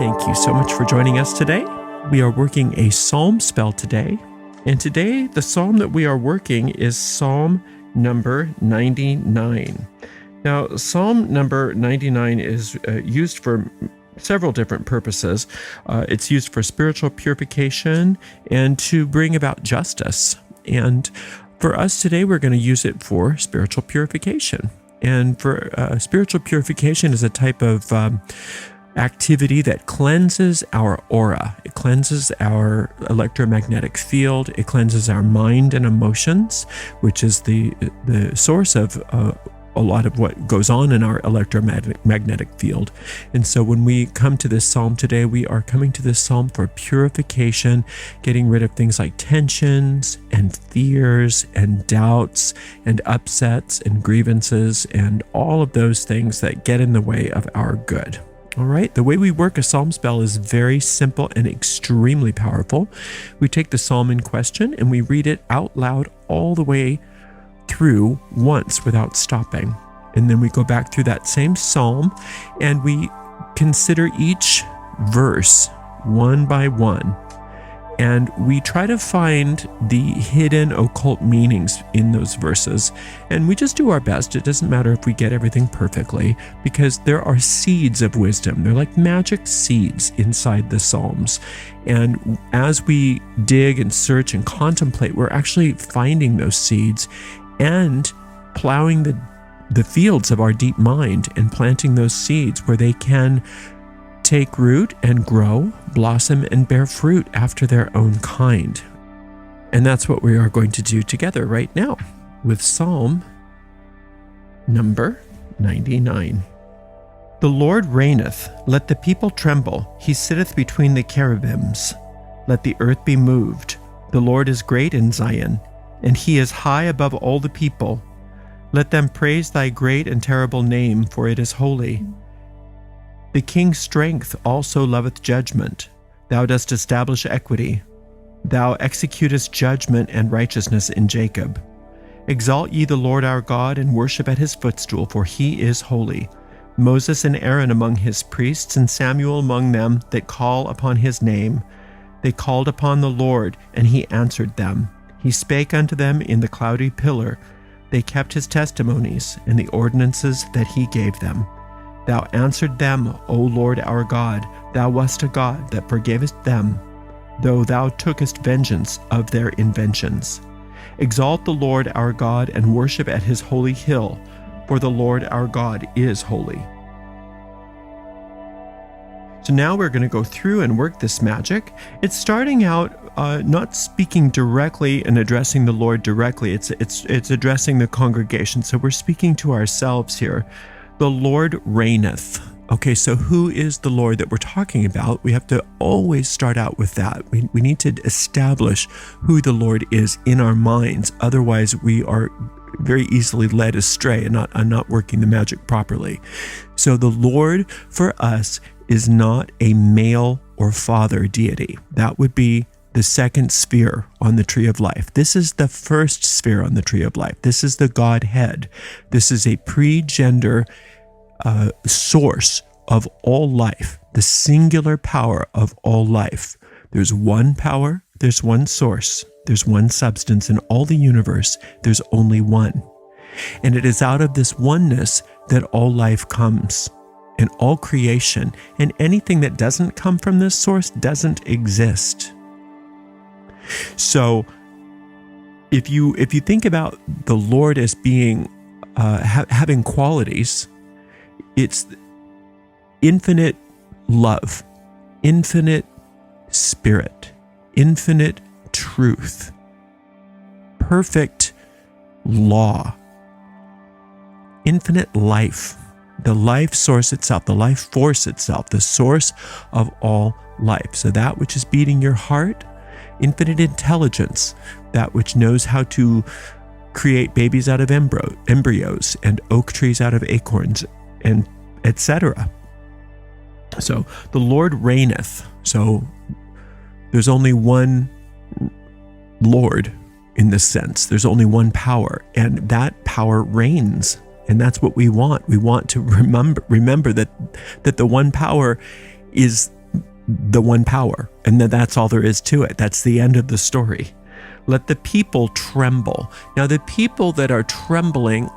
Thank you so much for joining us today. We are working a psalm spell today. And today, the psalm that we are working is Psalm number 99. Now, Psalm number 99 is used for several different purposes. It's used for spiritual purification and to bring about justice. And for us today, we're going to use it for spiritual purification. And for spiritual purification is a type of activity that cleanses our aura. It cleanses our electromagnetic field. It cleanses our mind and emotions, which is the source of a lot of what goes on in our electromagnetic field. And so when we come to this psalm today, we are coming to this psalm for purification, getting rid of things like tensions and fears and doubts and upsets and grievances and all of those things that get in the way of our good. All right, the way we work a psalm spell is very simple and extremely powerful. We take the psalm in question and we read it out loud all the way through once without stopping. And then we go back through that same psalm and we consider each verse one by one. And we try to find the hidden occult meanings in those verses. And we just do our best. It doesn't matter if we get everything perfectly, because there are seeds of wisdom. They're like magic seeds inside the Psalms. And as we dig and search and contemplate, we're actually finding those seeds and plowing the fields of our deep mind and planting those seeds where they can take root and grow, blossom, and bear fruit after their own kind. And that's what we are going to do together right now with Psalm number 99. The Lord reigneth, let the people tremble. He sitteth between the cherubims. Let the earth be moved. The Lord is great in Zion, and he is high above all the people. Let them praise thy great and terrible name, for it is holy. The king's strength also loveth judgment. Thou dost establish equity. Thou executest judgment and righteousness in Jacob. Exalt ye the Lord our God, and worship at his footstool, for he is holy. Moses and Aaron among his priests, and Samuel among them that call upon his name. They called upon the Lord, and he answered them. He spake unto them in the cloudy pillar. They kept his testimonies, and the ordinances that he gave them. Thou answered them, O Lord our God. Thou wast a God that forgavest them, though thou tookest vengeance of their inventions. Exalt the Lord our God, and worship at his holy hill, for the Lord our God is holy. So now we're going to go through and work this magic. It's starting out not speaking directly and addressing the Lord directly. It's addressing the congregation. So we're speaking to ourselves here. The Lord reigneth. Okay, so who is the Lord that we're talking about? We have to always start out with that. We need to establish who the Lord is in our minds. Otherwise, we are very easily led astray and not working the magic properly. So the Lord for us is not a male or father deity. That would be the second sphere on the tree of life. This is the first sphere on the tree of life. This is the Godhead. This is a pre-gender source of all life, the singular power of all life. There's one power, there's one source, there's one substance in all the universe, there's only one. And it is out of this oneness that all life comes, and all creation, and anything that doesn't come from this source doesn't exist. So if you think about the Lord as being having qualities, it's infinite love, infinite spirit, infinite truth, perfect law, infinite life, the life source itself, the life force itself, the source of all life. So that which is beating your heart, infinite intelligence, that which knows how to create babies out of embryos and oak trees out of acorns, and etc. So the Lord reigneth. So there's only one Lord in this sense. There's only one power, and that power reigns. And that's what we want. We want to remember that the one power is the one power. And that's all there is to it. That's the end of the story. Let the people tremble. Now, the people that are trembling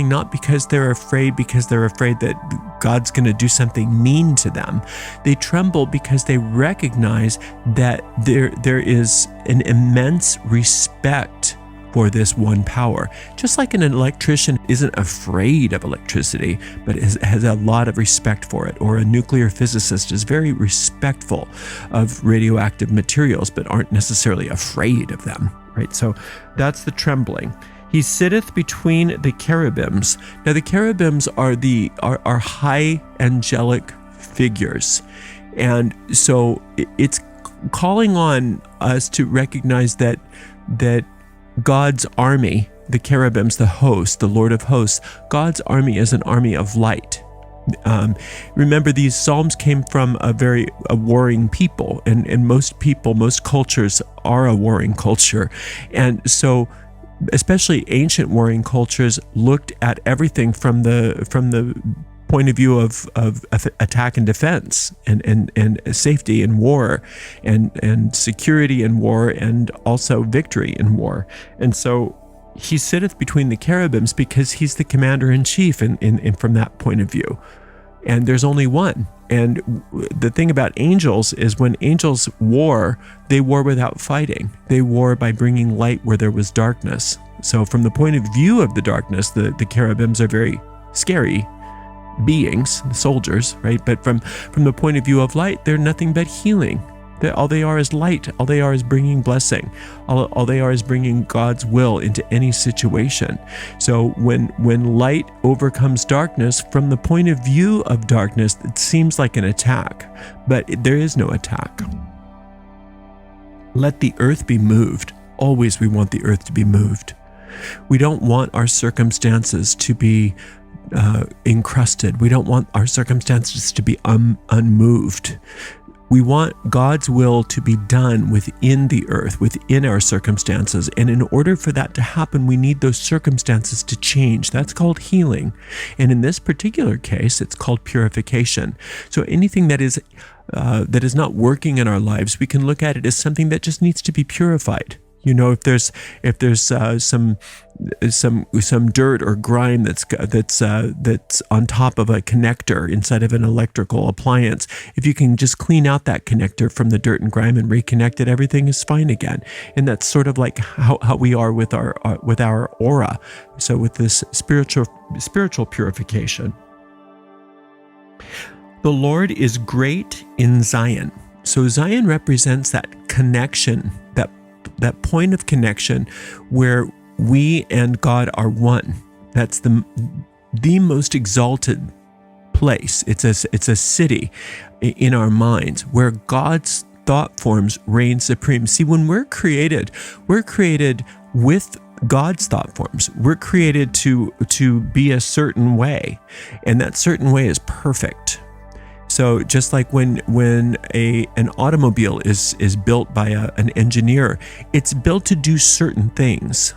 not because they're afraid that God's going to do something mean to them. They tremble because they recognize that there is an immense respect for this one power. Just like an electrician isn't afraid of electricity, but has a lot of respect for it, or a nuclear physicist is very respectful of radioactive materials, but aren't necessarily afraid of them, right? So that's the trembling. He sitteth between the cherubims. Now the cherubims are high angelic figures. And so it's calling on us to recognize that God's army, the cherubims, the host, the Lord of hosts, God's army is an army of light. Remember, these psalms came from a warring people, and most cultures are a warring culture. And so especially ancient warring cultures looked at everything from the point of view of attack and defense, and safety in war, and security in war, and also victory in war. And so he sitteth between the cherubims because he's the commander in chief in from that point of view. And there's only one. And the thing about angels is when angels war, they war without fighting. They war by bringing light where there was darkness. So from the point of view of the darkness, the cherubims are very scary beings, soldiers, right? But from the point of view of light, they're nothing but healing. All they are is light. All they are is bringing blessing. All they are is bringing God's will into any situation. So when light overcomes darkness, from the point of view of darkness, it seems like an attack, but there is no attack. Let the earth be moved. Always we want the earth to be moved. We don't want our circumstances to be encrusted. We don't want our circumstances to be unmoved. We want God's will to be done within the earth, within our circumstances. And in order for that to happen, we need those circumstances to change. That's called healing. And in this particular case, it's called purification. So anything that is not working in our lives, we can look at it as something that just needs to be purified. You know, if there's some dirt or grime that's on top of a connector inside of an electrical appliance, if you can just clean out that connector from the dirt and grime and reconnect it, everything is fine again. And that's sort of like how we are with our aura. So with this spiritual purification, the Lord is great in Zion. So Zion represents that connection, that point of connection where we and God are one. That's the most exalted place. It's a city in our minds where God's thought forms reign supreme. See, when we're created with God's thought forms. We're created to be a certain way, and that certain way is perfect. So just like when an automobile is built by an engineer, it's built to do certain things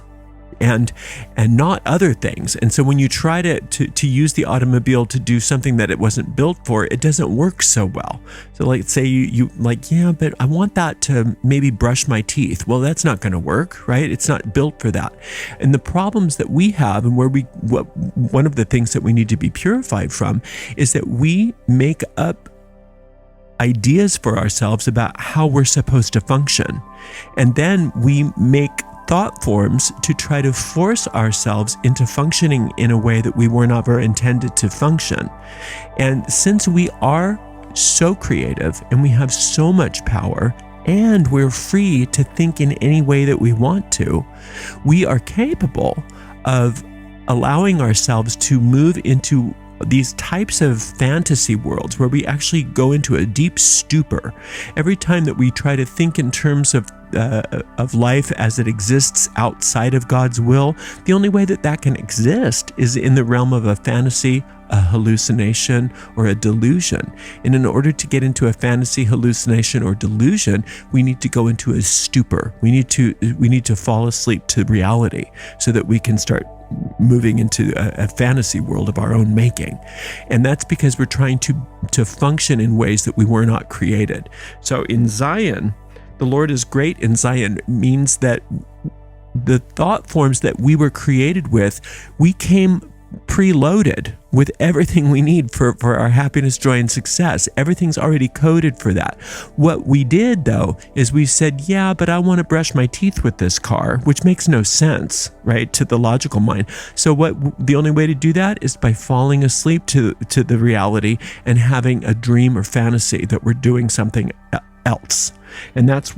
and not other things. And so when you try to use the automobile to do something that it wasn't built for, it doesn't work so well. So like say you like, yeah, but I want that to maybe brush my teeth. Well, that's not going to work, right? It's not built for that. And the problems that we have, and one of the things that we need to be purified from, is that we make up ideas for ourselves about how we're supposed to function. And then we make thought forms to try to force ourselves into functioning in a way that we were never intended to function. And since we are so creative and we have so much power and we're free to think in any way that we want to, we are capable of allowing ourselves to move into these types of fantasy worlds where we actually go into a deep stupor. Every time that we try to think in terms of life as it exists outside of God's will, the only way that can exist is in the realm of a fantasy, a hallucination, or a delusion. And in order to get into a fantasy, hallucination, or delusion, we need to go into a stupor. We need to fall asleep to reality so that we can start moving into a fantasy world of our own making. And that's because we're trying to function in ways that we were not created. So in Zion, the Lord is great in Zion means that the thought forms that we were created with, we came preloaded with everything we need for our happiness, joy, and success. Everything's already coded for that. What we did, though, is we said, yeah, but I want to brush my teeth with this car, which makes no sense, right, to the logical mind. So the only way to do that is by falling asleep to the reality and having a dream or fantasy that we're doing something else. And that's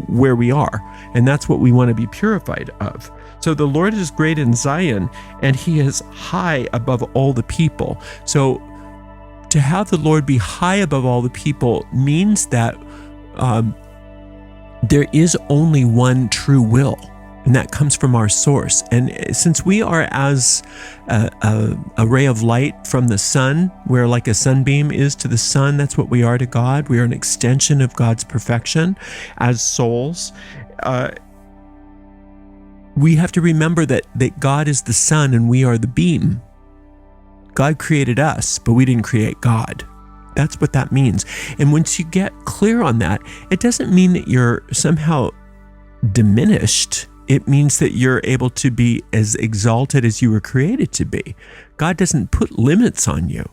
where we are. And that's what we want to be purified of. So the Lord is great in Zion, and he is high above all the people. So to have the Lord be high above all the people means that there is only one true will, and that comes from our source. And since we are as a ray of light from the sun, where like a sunbeam is to the sun, that's what we are to God. We are an extension of God's perfection as souls. We have to remember that God is the sun and we are the beam. God created us, but we didn't create God. That's what that means. And once you get clear on that, it doesn't mean that you're somehow diminished. It means that you're able to be as exalted as you were created to be. God doesn't put limits on you.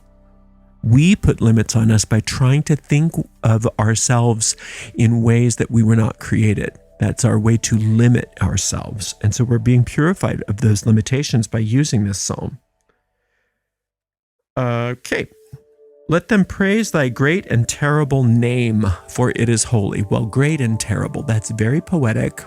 We put limits on us by trying to think of ourselves in ways that we were not created. That's our way to limit ourselves. And so we're being purified of those limitations by using this psalm. Okay. Let them praise thy great and terrible name, for it is holy. Well, great and terrible, that's very poetic.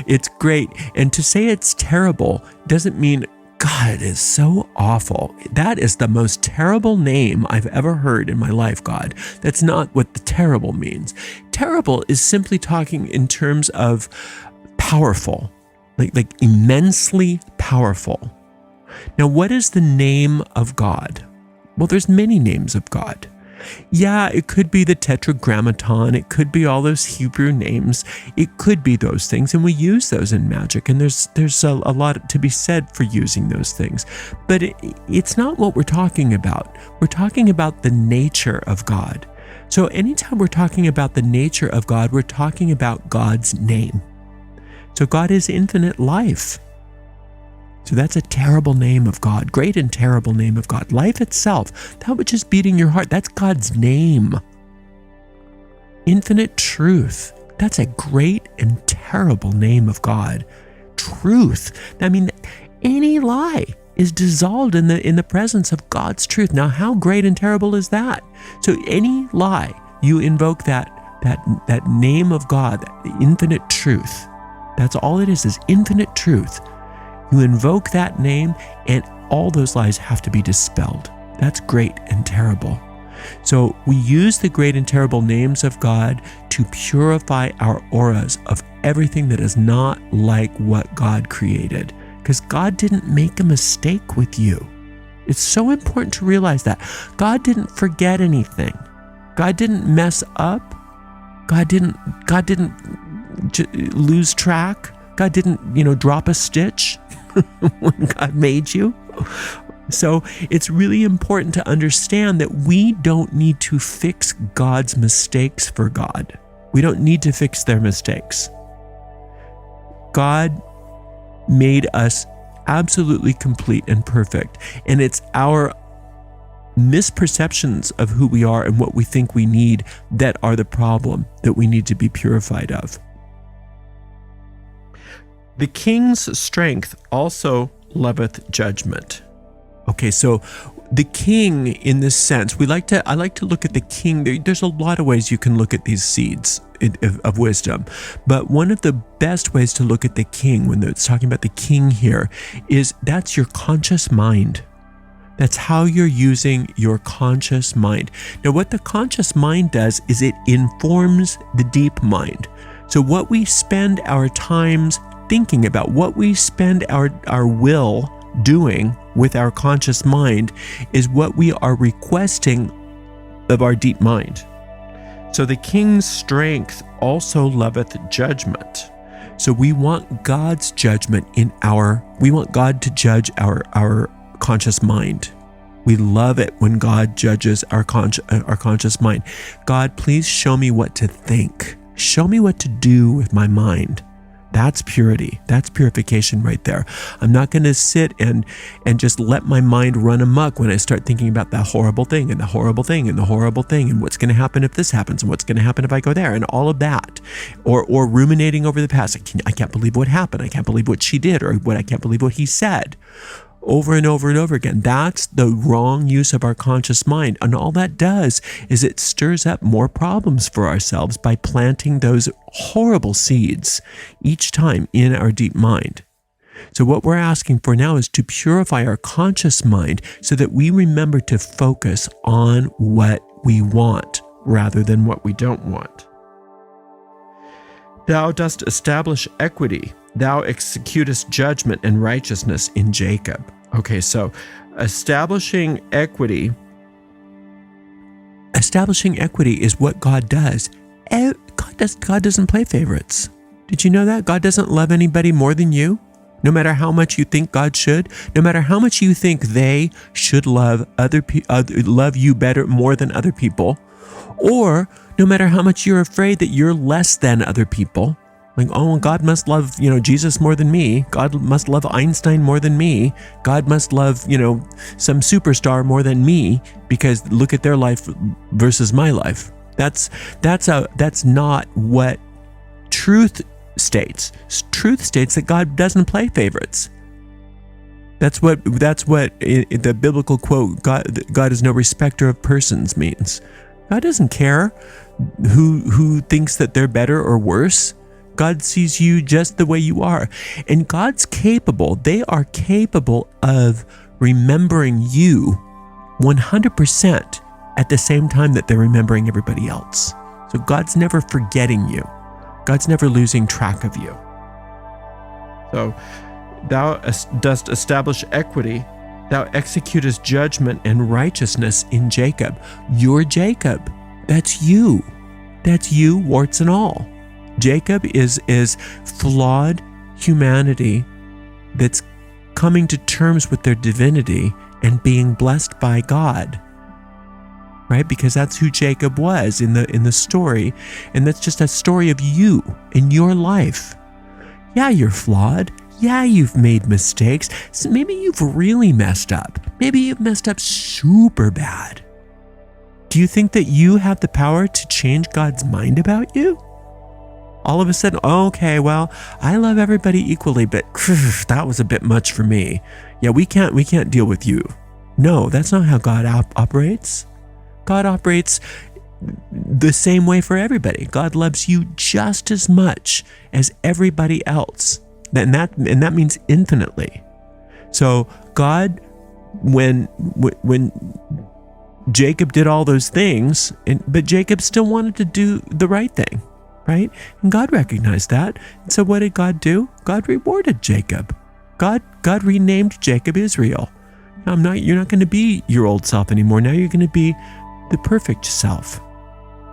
It's great. And to say it's terrible doesn't mean, God, it is so awful. That is the most terrible name I've ever heard in my life, God. That's not what the terrible means. Terrible is simply talking in terms of powerful, like immensely powerful. Now, what is the name of God? Well, there's many names of God. Yeah, it could be the Tetragrammaton. It could be all those Hebrew names. It could be those things, and we use those in magic, and there's a lot to be said for using those things. But it's not what we're talking about. We're talking about the nature of God. So anytime we're talking about the nature of God, we're talking about God's name. So God is infinite life. So that's a terrible name of God, great and terrible name of God. Life itself, that which is beating your heart, that's God's name. Infinite truth, that's a great and terrible name of God. Truth, I mean, any lie is dissolved in the presence of God's truth. Now, how great and terrible is that? So any lie, you invoke that name of God, the infinite truth. That's all it is infinite truth. You invoke that name, and all those lies have to be dispelled. That's great and terrible. So we use the great and terrible names of God to purify our auras of everything that is not like what God created. Because God didn't make a mistake with you. It's so important to realize that. God didn't forget anything. God didn't mess up. God didn't lose track. God didn't, drop a stitch when God made you. So it's really important to understand that we don't need to fix God's mistakes for God. We don't need to fix their mistakes. God made us absolutely complete and perfect, and it's our misperceptions of who we are and what we think we need that are the problem that we need to be purified of. The king's strength also loveth judgment. Okay, so the king, in this sense, I like to look at the king. There's a lot of ways you can look at these seeds of wisdom, but one of the best ways to look at the king, when it's talking about the king here, is that's your conscious mind. That's how you're using your conscious mind. Now, what the conscious mind does is it informs the deep mind. So what we spend our times thinking about, what we spend our will doing with our conscious mind, is what we are requesting of our deep mind. So the king's strength also loveth judgment. So we want God's judgment we want God to judge our conscious mind. We love it when God judges our conscious mind. God, please show me what to think. Show me what to do with my mind. That's purity. That's purification right there. I'm not going to sit and just let my mind run amok when I start thinking about that horrible thing and the horrible thing and the horrible thing and what's going to happen if this happens and what's going to happen if I go there and all of that. Or ruminating over the past. I can't believe what happened. I can't believe what she did, or I can't believe what he said. Over and over and over again. That's the wrong use of our conscious mind. And all that does is it stirs up more problems for ourselves by planting those horrible seeds each time in our deep mind. So what we're asking for now is to purify our conscious mind so that we remember to focus on what we want rather than what we don't want. Thou dost establish equity. Thou executest judgment and righteousness in Jacob. Okay, so establishing equity is what God does. God doesn't play favorites. Did you know that? God doesn't love anybody more than you. No matter how much you think God should, no matter how much you think they should love you better, more than other people, or no matter how much you're afraid that you're less than other people. Like, oh, God must love, Jesus more than me. God must love Einstein more than me. God must love, some superstar more than me because look at their life versus my life. That's not what truth states. Truth states that God doesn't play favorites. That's what the biblical quote, God is no respecter of persons means. God doesn't care who thinks that they're better or worse. God sees you just the way you are. And they are capable of remembering you 100% at the same time that they're remembering everybody else. So God's never forgetting you. God's never losing track of you. So thou dost establish equity. Thou executest judgment and righteousness in Jacob. You're Jacob. That's you. That's you, warts and all. Jacob is flawed humanity that's coming to terms with their divinity and being blessed by God, right? Because that's who Jacob was in the story, and that's just a story of you in your life. Yeah, you're flawed. Yeah, you've made mistakes. So maybe you've really messed up. Maybe you've messed up super bad. Do you think that you have the power to change God's mind about you? All of a sudden, okay, well, I love everybody equally, but that was a bit much for me. Yeah, we can't deal with you. No, that's not how God operates. God operates the same way for everybody. God loves you just as much as everybody else. And that means infinitely. So God, when Jacob did all those things, but Jacob still wanted to do the right thing. Right? And God recognized that. And so what did God do? God rewarded Jacob. God renamed Jacob Israel. You're not going to be your old self anymore. Now you're going to be the perfect self.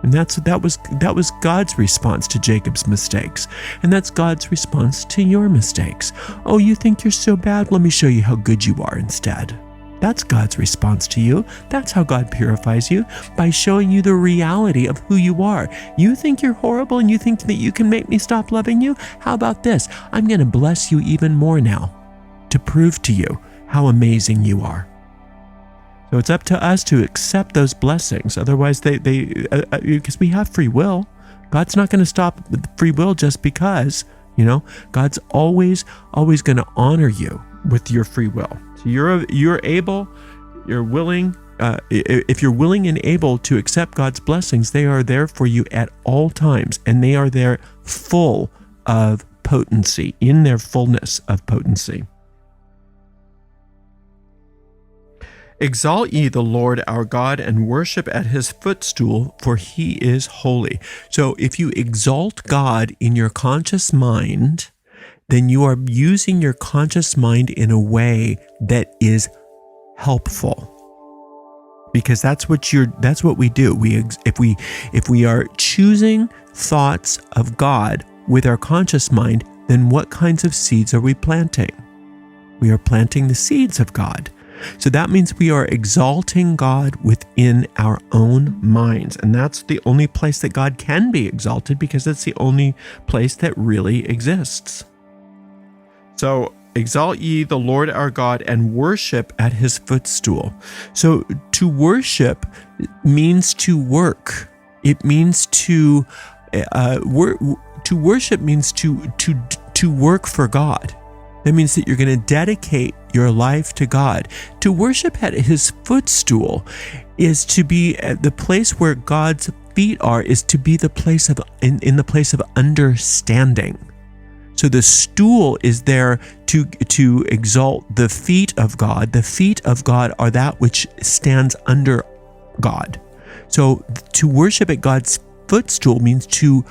And that was God's response to Jacob's mistakes. And that's God's response to your mistakes. Oh, you think you're so bad? Let me show you how good you are instead. That's God's response to you. That's how God purifies you, by showing you the reality of who you are. You think you're horrible and you think that you can make me stop loving you? How about this? I'm going to bless you even more now to prove to you how amazing you are. So it's up to us to accept those blessings. Otherwise, because we have free will. God's not going to stop free will just because, God's always going to honor you with your free will. So you're willing. If you're willing and able to accept God's blessings, they are there for you at all times, and they are there full of potency, in their fullness of potency. Exalt ye the Lord our God, and worship at his footstool, for he is holy. So if you exalt God in your conscious mind, then you are using your conscious mind in a way that is helpful. Because that's what we do. If we are choosing thoughts of God with our conscious mind, then what kinds of seeds are we planting? We are planting the seeds of God. So that means we are exalting God within our own minds. And that's the only place that God can be exalted, because it's the only place that really exists. So exalt ye the Lord our God and worship at his footstool. So to worship means to work. It means to worship means to work for God. That means that you're going to dedicate your life to God. To worship at his footstool is to be at the place where God's feet are, is to be the place of in the place of understanding. So the stool is there to exalt the feet of God. The feet of God are that which stands under God. So to worship at God's footstool means to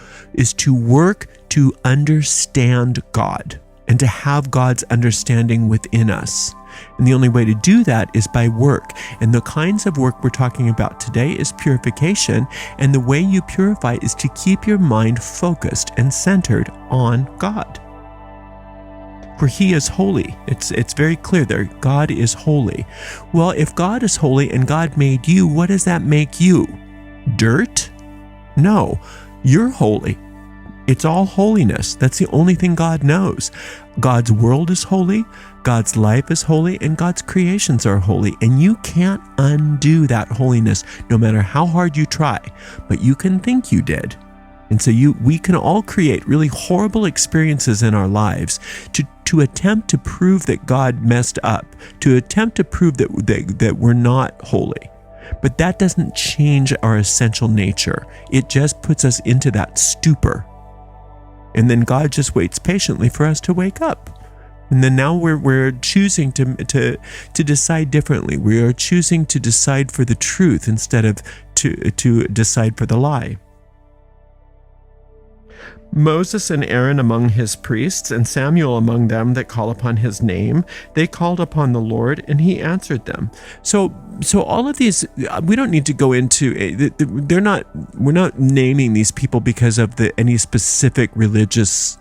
work to understand God and to have God's understanding within us. And the only way to do that is by work. And the kinds of work we're talking about today is purification. And the way you purify is to keep your mind focused and centered on God. For he is holy. It's very clear there. God is holy. Well, if God is holy and God made you, what does that make you? Dirt? No, you're holy. It's all holiness. That's the only thing God knows. God's world is holy, God's life is holy, and God's creations are holy. And you can't undo that holiness no matter how hard you try, but you can think you did. And so we can all create really horrible experiences in our lives to attempt to prove that God messed up, to attempt to prove that we're not holy. But that doesn't change our essential nature. It just puts us into that stupor. And then God just waits patiently for us to wake up. And then now we're choosing to decide differently. We are choosing to decide for the truth instead of to decide for the lie. Moses and Aaron among his priests, and Samuel among them that call upon his name, they called upon the Lord, and he answered them. So all of these, we don't need to go into. We're not naming these people because of any specific religious.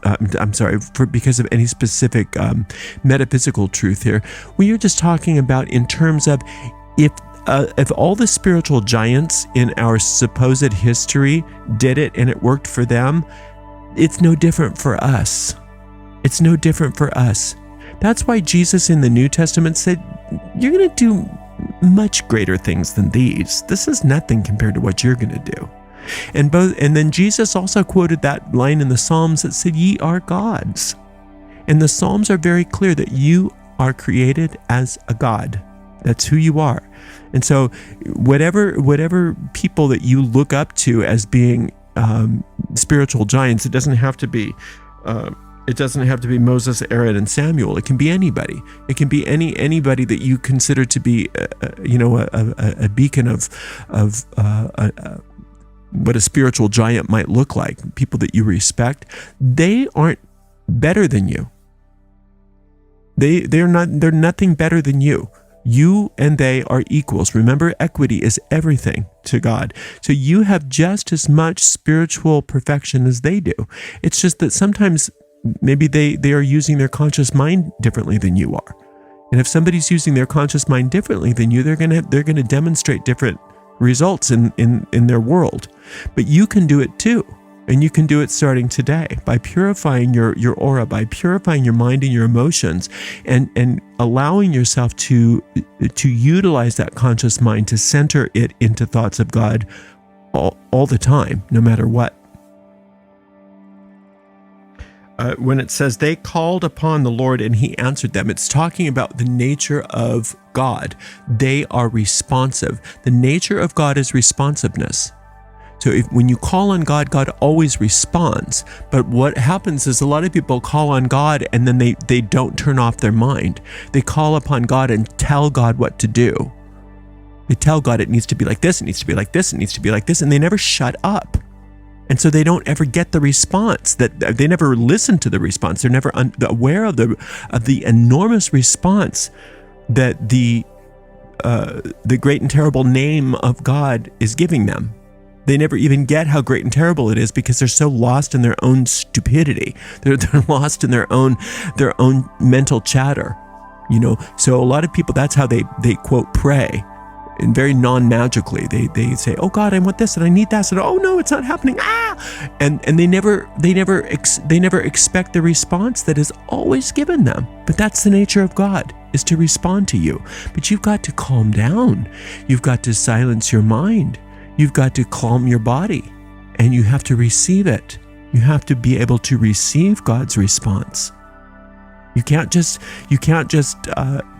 Because of any specific metaphysical truth here. We are just talking about in terms of if all the spiritual giants in our supposed history did it and it worked for them, it's no different for us. It's no different for us. That's why Jesus in the New Testament said, you're going to do much greater things than these. This is nothing compared to what you're going to do. And then Jesus also quoted that line in the Psalms that said, ye are gods. And the Psalms are very clear that you are created as a God. That's who you are. And so whatever people that you look up to as being spiritual giants, it doesn't have to be Moses, Aaron, and Samuel. It can be anybody. It can be anybody that you consider to be a beacon of what a spiritual giant might look like. People that you respect. They aren't better than you. They're nothing better than you. You and they are equals. Remember, equity is everything to God. So you have just as much spiritual perfection as they do. It's just that sometimes maybe they are using their conscious mind differently than you are. And if somebody's using their conscious mind differently than you, they're gonna demonstrate different results in their world. But you can do it too. And you can do it starting today by purifying your aura, by purifying your mind and your emotions, and allowing yourself to utilize that conscious mind to center it into thoughts of God all the time, no matter what. When it says they called upon the Lord and he answered them, it's talking about the nature of God. They are responsive. The nature of God is responsiveness. So when you call on God, God always responds. But what happens is a lot of people call on God and then they don't turn off their mind. They call upon God and tell God what to do. They tell God it needs to be like this, it needs to be like this, it needs to be like this, and they never shut up. And so they don't ever get the response, that they never listen to the response. They're never aware of the enormous response that the great and terrible name of God is giving them. They never even get how great and terrible it is because they're so lost in their own stupidity. They're lost in their own mental chatter. So a lot of people, that's how they quote pray, and very non-magically. They say, "Oh God, I want this and I need that." And oh no, it's not happening. And they never expect the response that is always given them. But that's the nature of God, is to respond to you. But you've got to calm down. You've got to silence your mind. You've got to calm your body, and you have to receive it. You have to be able to receive God's response. You can't just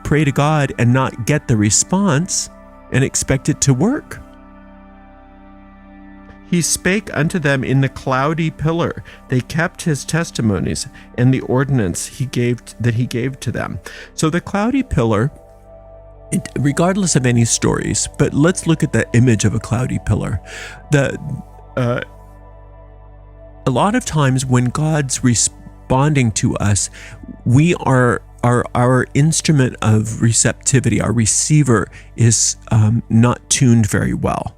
pray to God and not get the response and expect it to work. He spake unto them in the cloudy pillar. They kept his testimonies and the ordinance he gave to them. So the cloudy pillar, regardless of any stories, but let's look at the image of a cloudy pillar. A lot of times when God's responding to us, we are our instrument of receptivity, our receiver, is not tuned very well.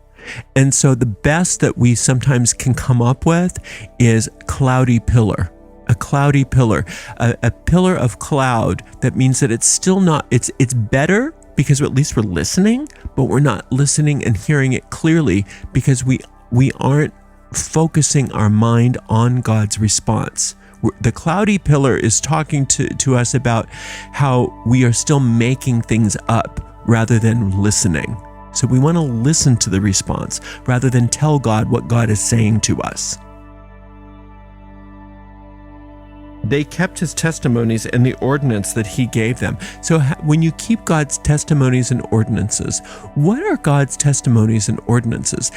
And so the best that we sometimes can come up with is cloudy pillar. A cloudy pillar, a pillar of cloud. That means that it's still not, it's better because at least we're listening, but we're not listening and hearing it clearly because we aren't focusing our mind on God's response. The cloudy pillar is talking to us about how we are still making things up rather than listening. So we want to listen to the response rather than tell God what God is saying to us. They kept his testimonies and the ordinance that he gave them. So when you keep God's testimonies and ordinances, what are God's testimonies and ordinances?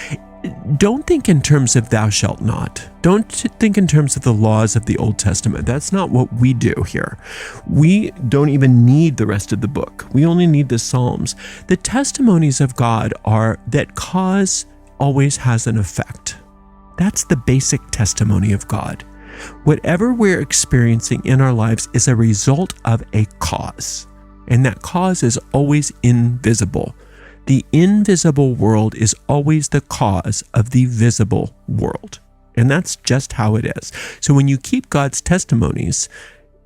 Don't think in terms of thou shalt not. Don't think in terms of the laws of the Old Testament. That's not what we do here. We don't even need the rest of the book. We only need the Psalms. The testimonies of God are that cause always has an effect. That's the basic testimony of God. Whatever we're experiencing in our lives is a result of a cause, and that cause is always invisible. The invisible world is always the cause of the visible world, and that's just how it is. So when you keep God's testimonies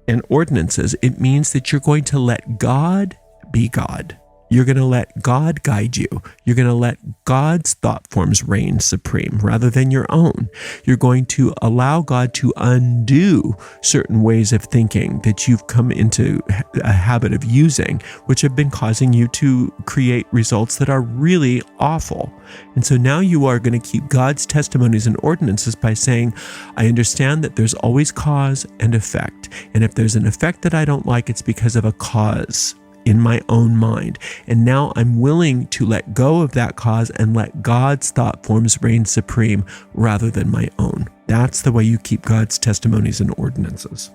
and ordinances, it means that you're going to let God be God. You're going to let God guide you. You're going to let God's thought forms reign supreme rather than your own. You're going to allow God to undo certain ways of thinking that you've come into a habit of using, which have been causing you to create results that are really awful. And so now you are going to keep God's testimonies and ordinances by saying, I understand that there's always cause and effect. And if there's an effect that I don't like, it's because of a cause in my own mind. And now I'm willing to let go of that cause and let God's thought forms reign supreme rather than my own. That's the way you keep God's testimonies and ordinances.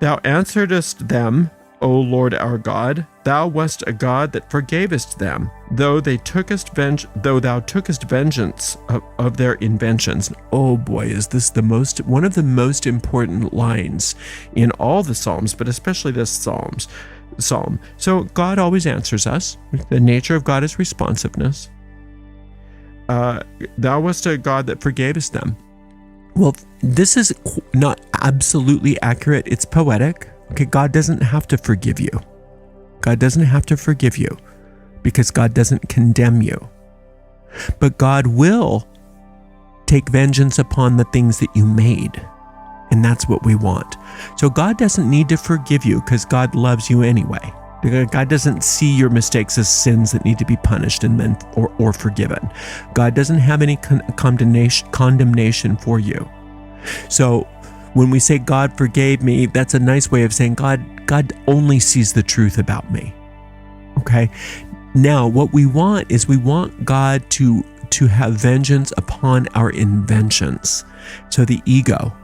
Thou answeredst them, O Lord our God, thou wast a God that forgavest them, though thou tookest vengeance of their inventions. Oh boy, is this one of the most important lines in all the Psalms, but especially this psalm. So God always answers us. The nature of God is responsiveness. Thou wast a God that forgavest them. Well, this is not absolutely accurate. It's poetic. Okay, God doesn't have to forgive you. God doesn't have to forgive you because God doesn't condemn you. But God will take vengeance upon the things that you made. And that's what we want. So God doesn't need to forgive you because God loves you anyway. God doesn't see your mistakes as sins that need to be punished and then or forgiven. God doesn't have any condemnation for you. So when we say God forgave me, that's a nice way of saying God only sees the truth about me. Okay? Now, what we want is we want God to have vengeance upon our inventions. So the ego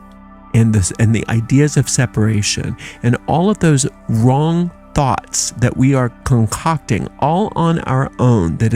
and the ideas of separation and all of those wrong thoughts that we are concocting all on our own that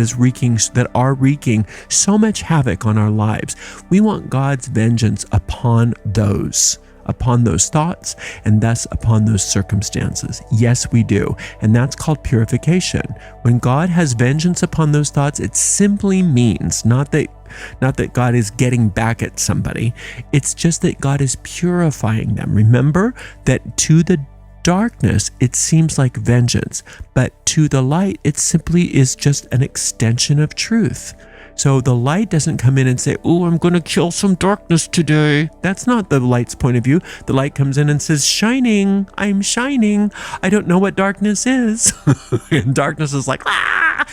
are wreaking so much havoc on our lives. We want God's vengeance upon those, upon those thoughts and thus upon those circumstances. Yes, we do. And that's called purification. When God has vengeance upon those thoughts, it simply means not that God is getting back at somebody. It's just that God is purifying them. Remember that to the darkness, it seems like vengeance, but to the light, it simply is just an extension of truth. So the light doesn't come in and say, "Oh, I'm going to kill some darkness today." That's not the light's point of view. The light comes in and says, "Shining, I'm shining. I don't know what darkness is." And darkness is like, "Ah!"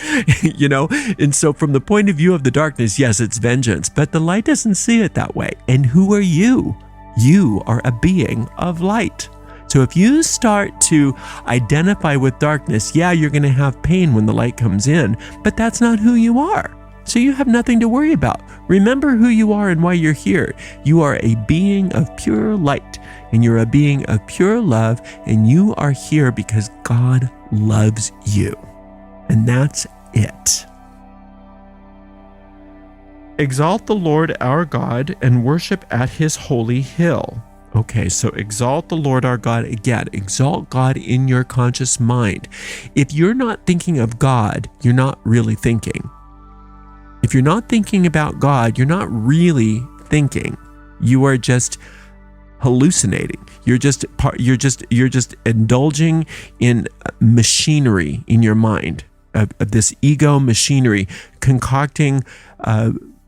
And so from the point of view of the darkness, yes, it's vengeance, but the light doesn't see it that way. And who are you? You are a being of light. So if you start to identify with darkness, yeah, you're going to have pain when the light comes in, but that's not who you are. So you have nothing to worry about. Remember who you are and why you're here. You are a being of pure light, and you're a being of pure love, and you are here because God loves you. And that's it. Exalt the Lord our God and worship at his holy hill. Okay, so exalt the Lord our God. Again, exalt God in your conscious mind. If you're not thinking of God, you're not really thinking. If you're not thinking about God, you're not really thinking. You are just hallucinating. You're just indulging in machinery in your mind, of this ego machinery, concocting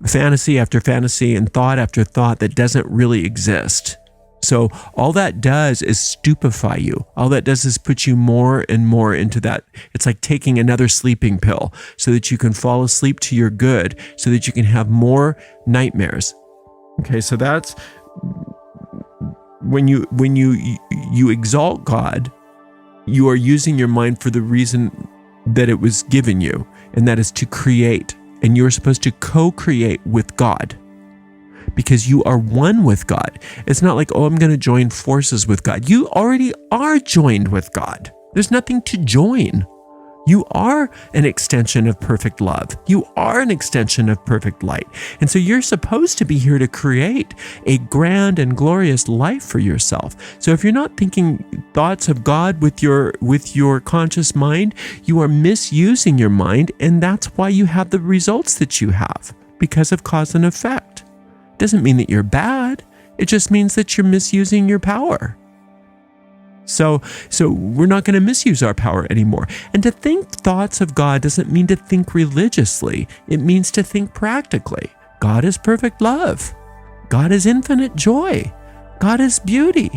fantasy after fantasy and thought after thought that doesn't really exist. So all that does is stupefy you. All that does is put you more and more into that. It's like taking another sleeping pill so that you can fall asleep to your good, so that you can have more nightmares. Okay, so that's when you exalt God, you are using your mind for the reason that it was given you, and that is to create. And you're supposed to co-create with God, because you are one with God. It's not like, "Oh, I'm going to join forces with God." You already are joined with God. There's nothing to join. You are an extension of perfect love. You are an extension of perfect light. And so you're supposed to be here to create a grand and glorious life for yourself. So if you're not thinking thoughts of God with your conscious mind, you are misusing your mind, and that's why you have the results that you have, because of cause and effect. Doesn't mean that you're bad. It just means that you're misusing your power. So we're not going to misuse our power anymore. And to think thoughts of God doesn't mean to think religiously. It means to think practically. God is perfect love. God is infinite joy. God is beauty.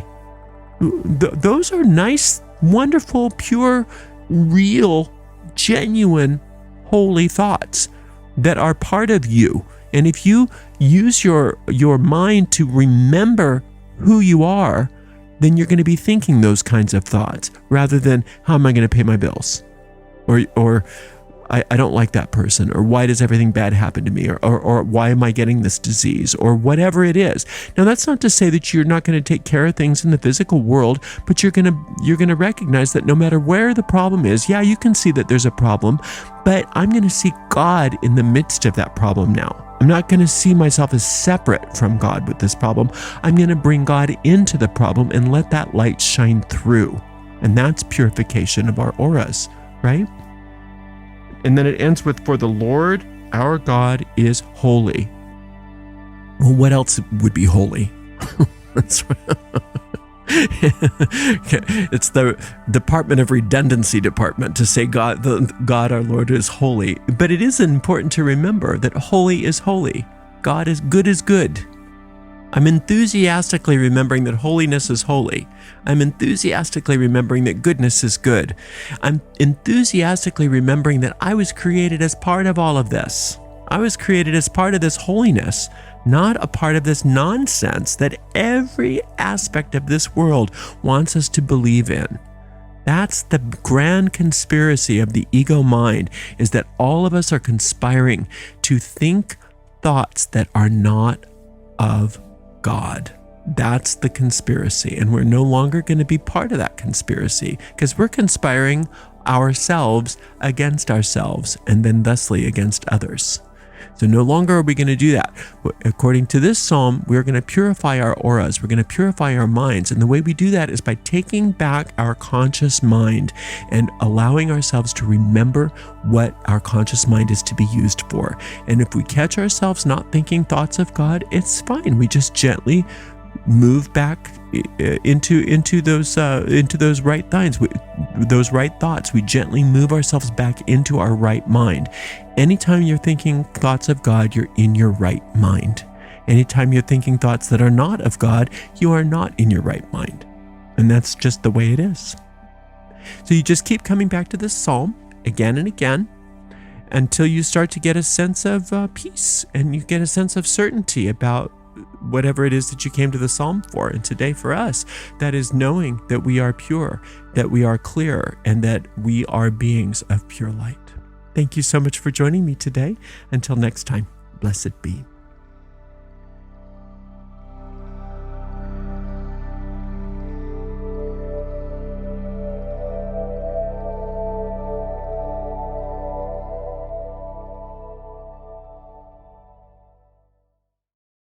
Those are nice, wonderful, pure, real, genuine, holy thoughts that are part of you. And if you use your mind to remember who you are, then you're going to be thinking those kinds of thoughts rather than, "How am I going to pay my bills?" Or I don't like that person, or "Why does everything bad happen to me?" Or "Why am I getting this disease?" Or whatever it is. Now, that's not to say that you're not going to take care of things in the physical world, but you're going to recognize that no matter where the problem is, yeah, you can see that there's a problem, but I'm going to see God in the midst of that problem now. I'm not going to see myself as separate from God with this problem. I'm going to bring God into the problem and let that light shine through. And that's purification of our auras, right? And then it ends with, "For the Lord our God is holy." Well, what else would be holy? It's the Department of Redundancy department to say God our Lord is holy. But it is important to remember that holy is holy. God is good. I'm enthusiastically remembering that holiness is holy. I'm enthusiastically remembering that goodness is good. I'm enthusiastically remembering that I was created as part of all of this. I was created as part of this holiness, not a part of this nonsense that every aspect of this world wants us to believe in. That's the grand conspiracy of the ego mind, is that all of us are conspiring to think thoughts that are not of God. That's the conspiracy, and we're no longer going to be part of that conspiracy, because we're conspiring ourselves against ourselves, and then thusly against others. So no longer are we going to do that. According to this psalm, we're going to purify our auras. We're going to purify our minds. And the way we do that is by taking back our conscious mind and allowing ourselves to remember what our conscious mind is to be used for. And if we catch ourselves not thinking thoughts of God, it's fine. We just gently move back into those right thoughts. We gently move ourselves back into our right mind. Anytime you're thinking thoughts of God, you're in your right mind. Anytime you're thinking thoughts that are not of God, you are not in your right mind. And that's just the way it is. So you just keep coming back to this psalm again and again until you start to get a sense of peace, and you get a sense of certainty about whatever it is that you came to the psalm for. And today for us, that is knowing that we are pure, that we are clear, and that we are beings of pure light. Thank you so much for joining me today. Until next time, blessed be.